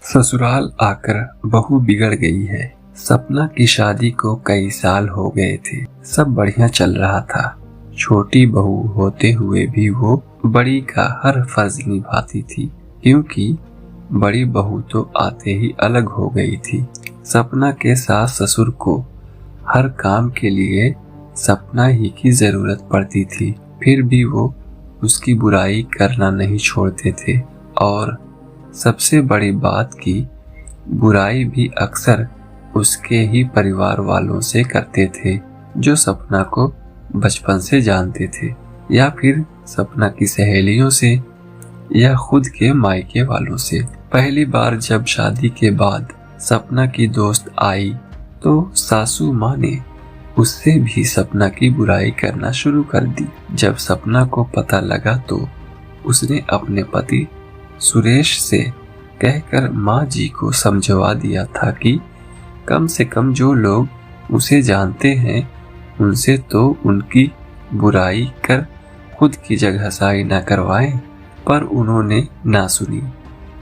ससुराल आकर बहू बिगड़ गई है। सपना की शादी को कई साल हो गए थे। सब बढ़िया चल रहा था। छोटी बहू होते हुए भी वो बड़ी का हर फर्ज निभाती थी, क्योंकि बड़ी बहू तो आते ही अलग हो गई थी। सपना के सास ससुर को हर काम के लिए सपना ही की जरूरत पड़ती थी, फिर भी वो उसकी बुराई करना नहीं छोड़ते थे। और सबसे बड़ी बात की बुराई भी अक्सर उसके ही परिवार वालों से करते थे, जो सपना को बचपन से जानते थे, या फिर सपना की सहेलियों से, या खुद के मायके वालों से। पहली बार जब शादी के बाद सपना की दोस्त आई तो सासू माँ ने उससे भी सपना की बुराई करना शुरू कर दी। जब सपना को पता लगा तो उसने अपने पति सुरेश से कहकर माँ जी को समझवा दिया था कि कम से कम जो लोग उसे जानते हैं उनसे तो उनकी बुराई कर खुद की जगहसाई न करवाएं। पर उन्होंने ना सुनी,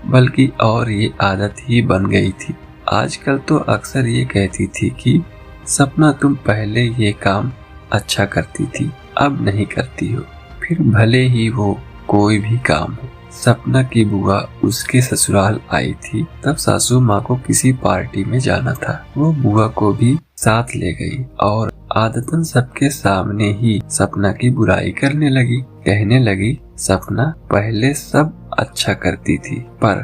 बल्कि और ये आदत ही बन गई थी। आजकल तो अक्सर ये कहती थी कि सपना तुम पहले ये काम अच्छा करती थी, अब नहीं करती हो, फिर भले ही वो कोई भी काम हो। सपना की बुआ उसके ससुराल आई थी, तब सासू माँ को किसी पार्टी में जाना था। वो बुआ को भी साथ ले गई और आदतन सबके सामने ही सपना की बुराई करने लगी। कहने लगी, सपना पहले सब अच्छा करती थी, पर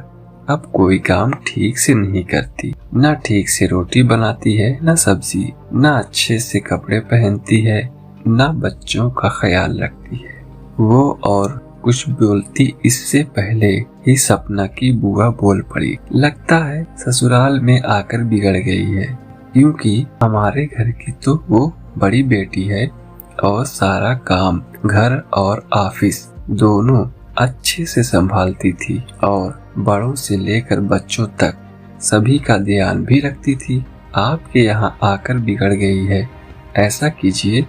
अब कोई काम ठीक से नहीं करती। ना ठीक से रोटी बनाती है, ना सब्जी, ना अच्छे से कपड़े पहनती है, ना बच्चों का ख्याल रखती है। वो और कुछ बोलती इससे पहले ही सपना की बुआ बोल पड़ी, लगता है ससुराल में आकर बिगड़ गई है, क्योंकि हमारे घर की तो वो बड़ी बेटी है और सारा काम घर और ऑफिस दोनों अच्छे से संभालती थी और बड़ों से लेकर बच्चों तक सभी का ध्यान भी रखती थी। आपके यहाँ आकर बिगड़ गई है। ऐसा कीजिए,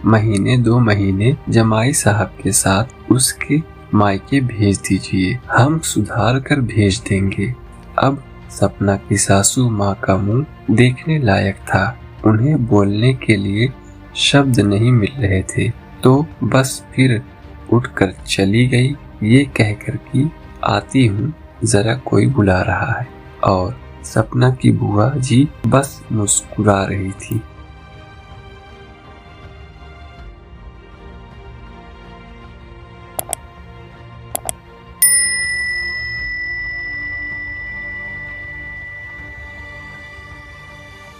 महीने 2 महीने जमाई साहब के साथ उसके मायके भेज दीजिए, हम सुधार कर भेज देंगे। अब सपना की सासू माँ का मुंह देखने लायक था। उन्हें बोलने के लिए शब्द नहीं मिल रहे थे, तो बस फिर उठकर चली गई, ये कहकर कि आती हूँ, जरा कोई बुला रहा है। और सपना की बुआ जी बस मुस्कुरा रही थी।